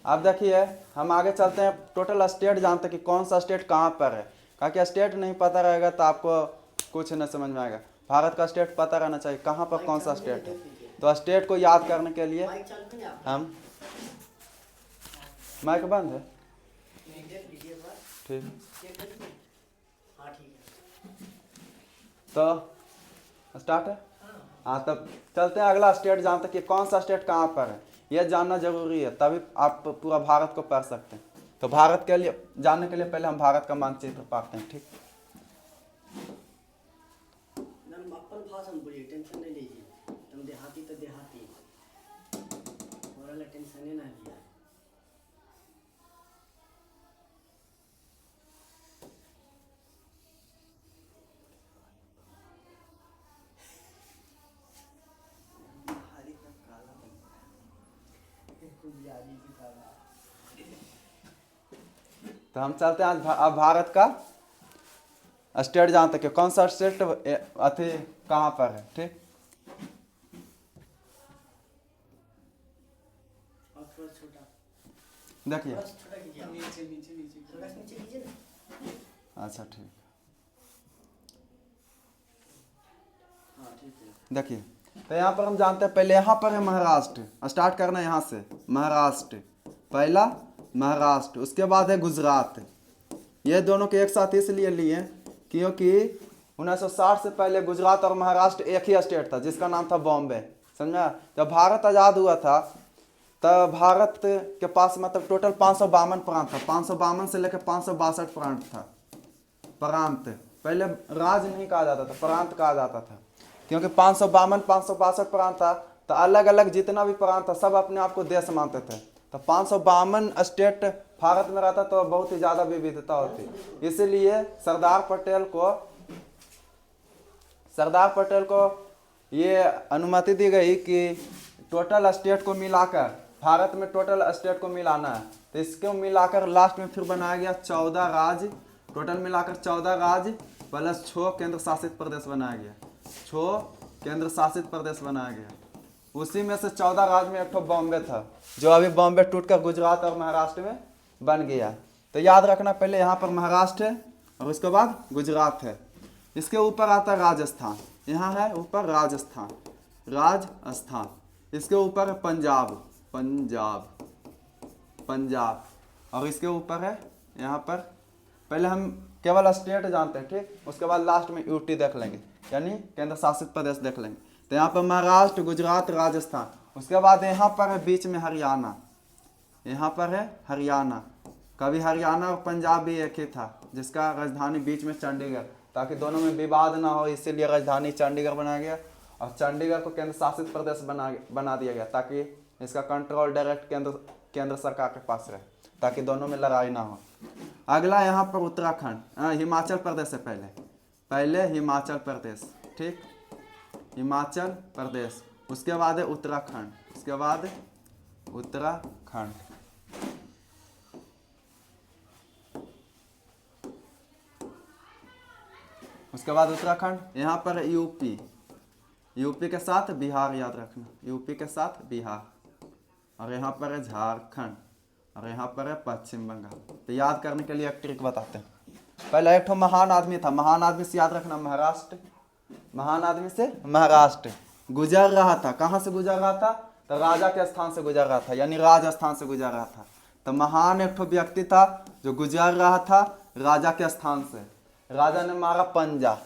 अब देखिए हम आगे चलते हैं, टोटल स्टेट जानते हैं कि कौन सा स्टेट कहाँ पर है। क्योंकि स्टेट नहीं पता रहेगा तो आपको कुछ नहीं समझ में आएगा। भारत का स्टेट पता रहना चाहिए कहाँ पर कौन सा स्टेट है। तो स्टेट को याद करने के लिए हम, माइक बंद है ठीक, तो स्टार्ट है। हाँ तब चलते हैं अगला स्टेट जानते हैं कि कौन सा स्टेट कहाँ पर है। यह जानना जरूरी है, तभी आप पूरा भारत को पढ़ सकते हैं। तो भारत के लिए जानने के लिए पहले हम भारत का मानचित्र पढ़ते हैं ठीक। अपन भाषण बोलिए, टेंशन नहीं लीजिए, तुम देहाती तो देहाती, और टेंशन ही ना लिया। तो हम चलते हैं अब भारत का स्टेट जानते हैं कि कौन सा स्टेट अति कहाँ पर है ठीक। और थोड़ा छोटा, देखिए थोड़ा छोटा कीजिए, नीचे नीचे नीचे थोड़ा नीचे कीजिए ना। अच्छा ठीक, हाँ ठीक है। देखिए तो यहाँ पर हम जानते हैं पहले यहाँ पर है महाराष्ट्र, स्टार्ट करना है यहाँ से। महाराष्ट्र पहला, महाराष्ट्र, उसके बाद है गुजरात। ये दोनों के एक साथ इसलिए लिए क्योंकि 1960 से पहले गुजरात और महाराष्ट्र एक ही स्टेट था जिसका नाम था बॉम्बे। समझा। जब भारत आज़ाद हुआ था तब भारत के पास मतलब टोटल 552 प्रांत था। 552 से लेकर 562 प्रांत था। प्रांत पहले राज्य नहीं कहा जाता था, प्रांत कहा जाता था, क्योंकि 562 प्रांत था। तो अलग अलग जितना भी प्रांत था सब अपने आप को देश मानते थे। तो 552 स्टेट भारत में रहता तो बहुत ही ज़्यादा विविधता होती। इसीलिए सरदार पटेल को ये अनुमति दी गई कि टोटल स्टेट को मिलाकर, भारत में टोटल स्टेट को मिलाना है। तो इसको मिलाकर लास्ट में फिर बनाया गया 14 राज्य, टोटल मिलाकर 14 राज्य प्लस 6 केंद्र शासित प्रदेश बनाया गया। 6 केंद्र शासित प्रदेश बनाया गया। उसी में से 14 राज्य में एक तो बॉम्बे था, जो अभी बॉम्बे टूटकर गुजरात और महाराष्ट्र में बन गया। तो याद रखना पहले यहाँ पर महाराष्ट्र है और उसके बाद गुजरात है। इसके ऊपर आता है राजस्थान, यहाँ है ऊपर राजस्थान, राजस्थान। इसके ऊपर है पंजाब और इसके ऊपर है यहाँ पर, पहले हम केवल स्टेट जानते हैं ठीक, उसके बाद लास्ट में यूटी देख लेंगे यानी केंद्र शासित प्रदेश देख लेंगे। तो यहाँ पर महाराष्ट्र, गुजरात, राजस्थान, उसके बाद यहाँ पर है बीच में हरियाणा, यहाँ पर है हरियाणा। कभी हरियाणा और पंजाब भी एक ही था जिसका राजधानी बीच में चंडीगढ़, ताकि दोनों में विवाद ना हो इसीलिए राजधानी चंडीगढ़ बनाया गया और चंडीगढ़ को केंद्र शासित प्रदेश बना दिया गया, ताकि इसका कंट्रोल डायरेक्ट केंद्र सरकार के पास रहे, ताकि दोनों में लड़ाई ना हो। अगला यहाँ पर उत्तराखंड, हिमाचल प्रदेश है पहले हिमाचल प्रदेश ठीक, हिमाचल प्रदेश। उसके बाद है उत्तराखंड, उसके बाद उत्तराखंड। उसके बाद उत्तराखंड, यहाँ पर है यूपी, यूपी के साथ बिहार, याद रखना यूपी के साथ बिहार। और यहाँ पर है झारखंड और यहाँ पर है पश्चिम बंगाल। तो याद करने के लिए एक ट्रिक बताते हैं। पहले एक महान आदमी था, महान आदमी से याद रखना महाराष्ट्र, महान आदमी से महाराष्ट्र गुजर रहा था। कहाँ से गुजर रहा था? तो राजा के स्थान से गुजर रहा था, यानी राजस्थान से गुजर रहा था। तो महान एक व्यक्ति था जो गुजर रहा था राजा के स्थान से। राजा ने मारा पंजा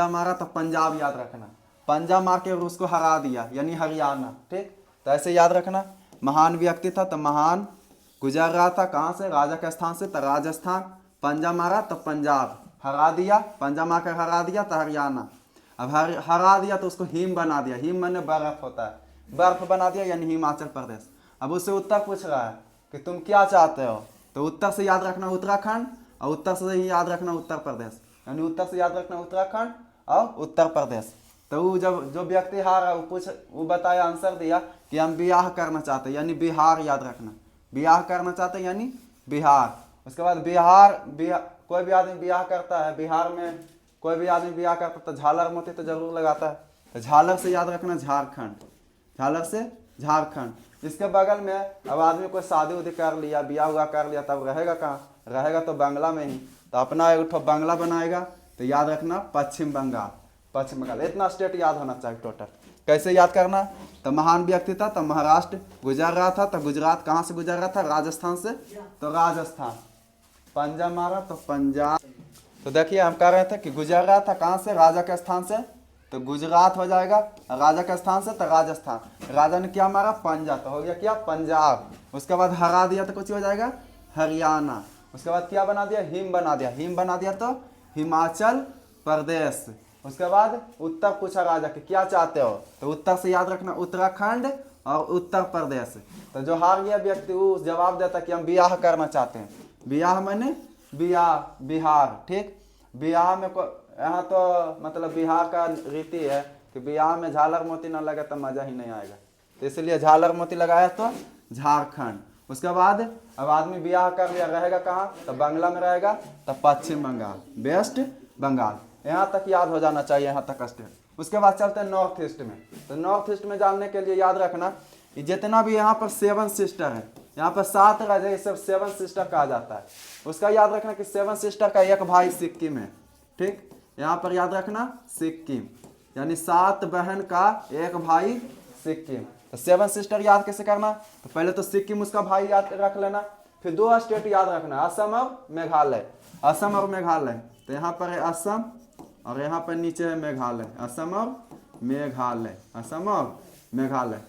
मारा तो पंजाब याद रखना, पंजा मार के उसको हरा दिया यानी हरियाणा ठीक। तो ऐसे याद रखना, महान व्यक्ति था तो महान, गुजर रहा था कहाँ से? राजा के स्थान से, तो राजस्थान। पंजा मारा तो पंजाब, हरा दिया, पंजा मार कर हरा दिया तो हरियाणा। अब हरा दिया तो उसको हिम बना दिया, हिम माने बर्फ होता है, बर्फ बना दिया यानी हिमाचल प्रदेश। अब उससे उत्तर पूछ रहा है कि तुम क्या चाहते हो? तो उत्तर से याद रखना उत्तराखंड और उत्तर से ही याद रखना उत्तर प्रदेश, यानी उत्तर से याद रखना उत्तराखंड और उत्तर प्रदेश। तो वो जब जो व्यक्ति हारा वो बताया, आंसर दिया कि हम बियाह करना चाहते हैं, यानी बिहार याद रखना, बियाह करना चाहते हैं यानी बिहार। उसके बाद बिहार कोई भी आदमी बियाह करता है, बिहार में कोई भी आदमी बियाह करता है तो झालर मोती तो जरूर लगाता है। तो झालर से याद रखना झारखंड, झालर से झारखंड। इसके बगल में अब आदमी कोई शादी उदी कर लिया, बिया हुआ कर लिया, तब रहेगा कहाँ? रहेगा तो बांग्ला में ही। तो अपना एक बांग्ला बनाएगा। तो याद रखना पश्चिम बंगाल, पश्चिम बंगाल। इतना स्टेट याद होना चाहिए टोटल। कैसे याद करना? तो महान व्यक्ति था तो महाराष्ट्र गुजर रहा था, तो गुजरात कहाँ से गुजर रहा था? राजस्थान से, तो राजस्थान। पंजाब मारा तो पंजाब। तो देखिए हम कह रहे थे कि गुजर रहा था कहाँ से? राजा के स्थान से, तो गुजरात हो जाएगा। राजा के स्थान से तो राजस्थान। राजा ने क्या मारा? पंजाब, तो हो गया क्या? पंजाब। उसके बाद हरा दिया तो कुछ हो जाएगा हरियाणा। उसके बाद क्या बना दिया? हिम बना दिया। हिम बना दिया तो हिमाचल प्रदेश। उसके बाद उत्तर पूछा राजा कि क्या चाहते हो? तो उत्तर से याद रखना उत्तराखंड और उत्तर प्रदेश। तो जो हार गया व्यक्ति वो जवाब देता कि हम बियाह करना चाहते हैं। बियाह मैंने बियाह, बिहार। ठीक, बियाह में यहाँ तो मतलब बिहार का रीति है कि बियाह में झालर मोती ना लगे तो मजा ही नहीं आएगा, तो इसलिए झालर मोती लगाया तो झारखंड। उसके बाद अब आदमी बियाह कर लिया, रहेगा कहाँ? तो बांग्ला में रहेगा, तो पश्चिम बंगाल, वेस्ट बंगाल। यहाँ तक याद हो जाना चाहिए, यहाँ तक स्टेट। उसके बाद चलते हैं नॉर्थ ईस्ट में। तो नॉर्थ ईस्ट में जानने के लिए याद रखना कि जितना भी यहाँ पर 7 सिस्टर है, यहाँ पर 7 राजा, ये सब 7 सिस्टर कहा जाता है। उसका याद रखना कि 7 सिस्टर का एक भाई सिक्किम है। ठीक, यहाँ पर याद रखना सिक्किम, यानी 7 बहन का एक भाई सिक्किम। तो 7 सिस्टर याद कैसे करना? तो पहले तो सिक्किम उसका भाई याद रख लेना, फिर 2 स्टेट याद रखना, असम और मेघालय। असम और मेघालय, तो यहाँ पर है असम और यहाँ पर नीचे है मेघालय। असम और मेघालय, असम और मेघालय।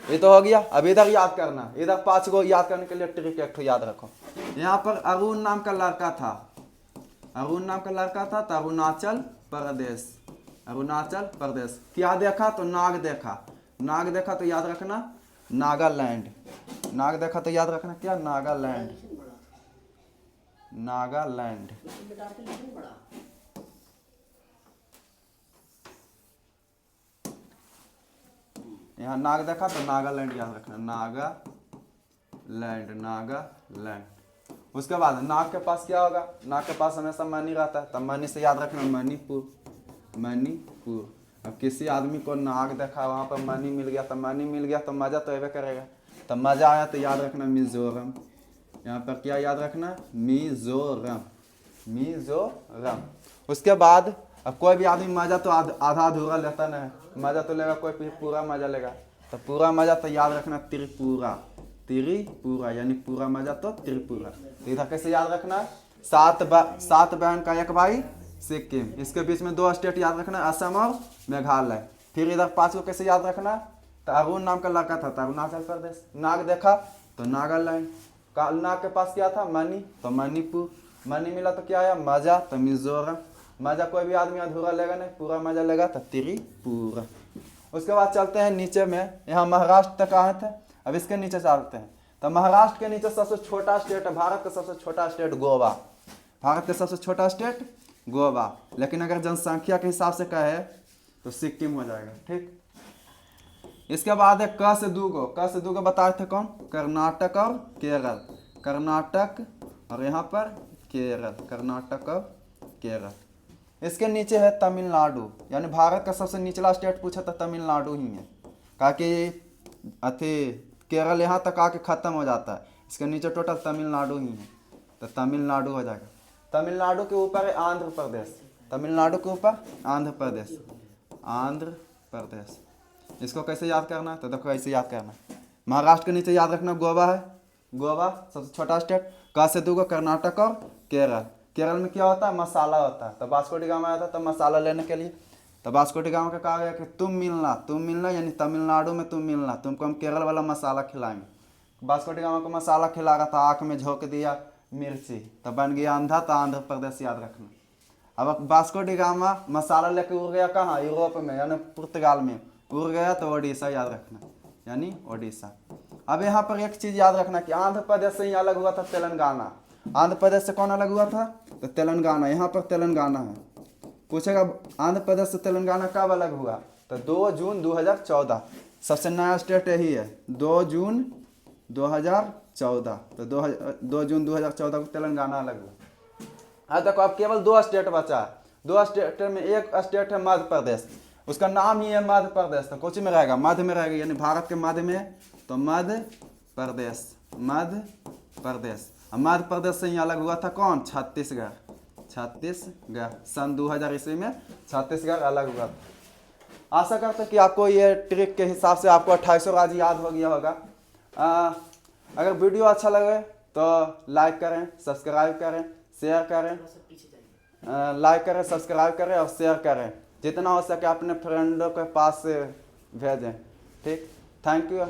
ये तो हो गया। अब इधर याद करना, इधर 5 को याद करने के लिए ट्रिक एक ठो याद रखो। यहाँ पर अरुण नाम का लड़का था, अरुण नाम का लड़का था, तो अरुणाचल प्रदेश, अरुणाचल प्रदेश। क्या देखा? तो नाग देखा। नाग देखा तो याद रखना नागालैंड। नाग देखा तो याद रखना क्या? नागालैंड, नागालैंड। यहाँ नाग देखा तो नागालैंड याद रखना, नागालैंड, नागालैंड। उसके बाद नाग के पास क्या होगा? नाग के पास हमेशा मनी रहता है, तब मनी से याद रखना मणिपुर, मणिपुर। अब किसी आदमी को नाग देखा, वहाँ पर मनी मिल गया, तो मनी मिल गया तो मज़ा तो अबे करेगा। तब मज़ा आया तो याद रखना मिजोरम। यहाँ पर क्या याद रखना? मिजोरम, मिजोरम। उसके बाद अब कोई भी आदमी मज़ा तो आधा अधूरा लेता नहीं, मज़ा तो लेगा कोई, पूरा मज़ा लेगा। तो पूरा मज़ा तो याद रखना त्रिपुरा, त्रिपुरा, यानी पूरा मज़ा तो त्रिपुरा। तो इधर कैसे याद रखना? 7 बहन का एक भाई सिक्किम। इसके बीच में 2 स्टेट याद रखना, असम और मेघालय। फिर इधर 5 को कैसे याद रखना? तो अरुण नाम का लड़का था तो अरुणाचल प्रदेश। नाग देखा तो नागालैंड। नाग के पास क्या था? मनी, तो मणिपुर। मनी मिला तो क्या आया? मजा, तो मिजोरम। मजा कोई भी आदमी अधूरा लेगा नहीं, पूरा मजा लेगा तो त्रिपुरा। उसके बाद चलते हैं नीचे में, यहाँ महाराष्ट्र तक आए थे। अब इसके नीचे चलते हैं। तो महाराष्ट्र के नीचे सबसे छोटा स्टेट है, भारत का सबसे छोटा स्टेट गोवा। भारत का सबसे छोटा स्टेट गोवा, लेकिन अगर जनसंख्या के हिसाब से कहे तो सिक्किम हो जाएगा। ठीक, इसके बाद है क से दूगो बताए थे कौन? कर्नाटक और केरल। कर्नाटक और यहाँ पर केरल, कर्नाटक और केरल। इसके नीचे है तमिलनाडु, यानी भारत का सबसे निचला स्टेट पूछा तो तमिलनाडु ही है, ताकि अथी केरल यहाँ तक आके ख़त्म हो जाता है। इसके नीचे टोटल तमिलनाडु ही है, तो तमिलनाडु हो जाएगा। तमिलनाडु के ऊपर है आंध्र प्रदेश, तमिलनाडु के ऊपर आंध्र प्रदेश, आंध्र प्रदेश। इसको कैसे याद करना? तो देखो ऐसे याद करना। महाराष्ट्र के नीचे याद रखना गोवा है, गोवा सबसे छोटा स्टेट। क से दूगो कर्नाटक और केरल। केरल में क्या होता है? मसाला होता है। तो वास्को डी गामा आया था तो मसाला लेने के लिए। तो वास्को डी गामा का कहा गया कि तुम मिलना, यानी तमिलनाडु में तुम मिलना, तुमको हम केरल वाला मसाला खिलाएंगे। वास्को डी गामा को मसाला खिला रहा था, आँख में झोंक दिया मिर्ची, तो बन गया अंधा, तो आंध्र प्रदेश याद रखना। अब वास्को डी गामा मसाला लेके उड़ गया कहाँ? यूरोप में, यानी पुर्तगाल में उड़ गया, तो ओडिशा याद रखना, यानी ओडिशा। अब यहाँ पर एक चीज़ याद रखना कि आंध्र प्रदेश से ही अलग हुआ था तेलंगाना। आंध्र प्रदेश से कौन अलग हुआ था? तो तेलंगाना। यहाँ पर तेलंगाना है। पूछेगा आंध्र प्रदेश से तेलंगाना कब अलग हुआ? तो 2 जून 2014। सबसे नया स्टेट यही है, 2 जून 2014। तो 2 जून 2014 को तेलंगाना अलग हुआ। हाँ देखो अब केवल 2 स्टेट बचा है। 2 स्टेट में एक स्टेट है मध्य प्रदेश। उसका नाम ही है मध्य प्रदेश। तो कोची में रहेगा, मध्य में रहेगा, यानी भारत के मध्य में है, तो मध्य प्रदेश, मध्य प्रदेश। मध्य प्रदेश से ही अलग हुआ था कौन, छत्तीसगढ़, छत्तीसगढ़ सन 2000 ईस्वी में छत्तीसगढ़ अलग हुआ था। आशा करते हैं कि आपको ये ट्रिक के हिसाब से आपको 2800 राज्य याद हो गया होगा। अगर वीडियो अच्छा लगे तो लाइक करें, सब्सक्राइब करें, शेयर करें, थोड़ा सा पीछे जाइए। लाइक करें, सब्सक्राइब करें और शेयर करें, जितना हो सके अपने फ्रेंडों के पास से भेजें। ठीक, थैंक यू।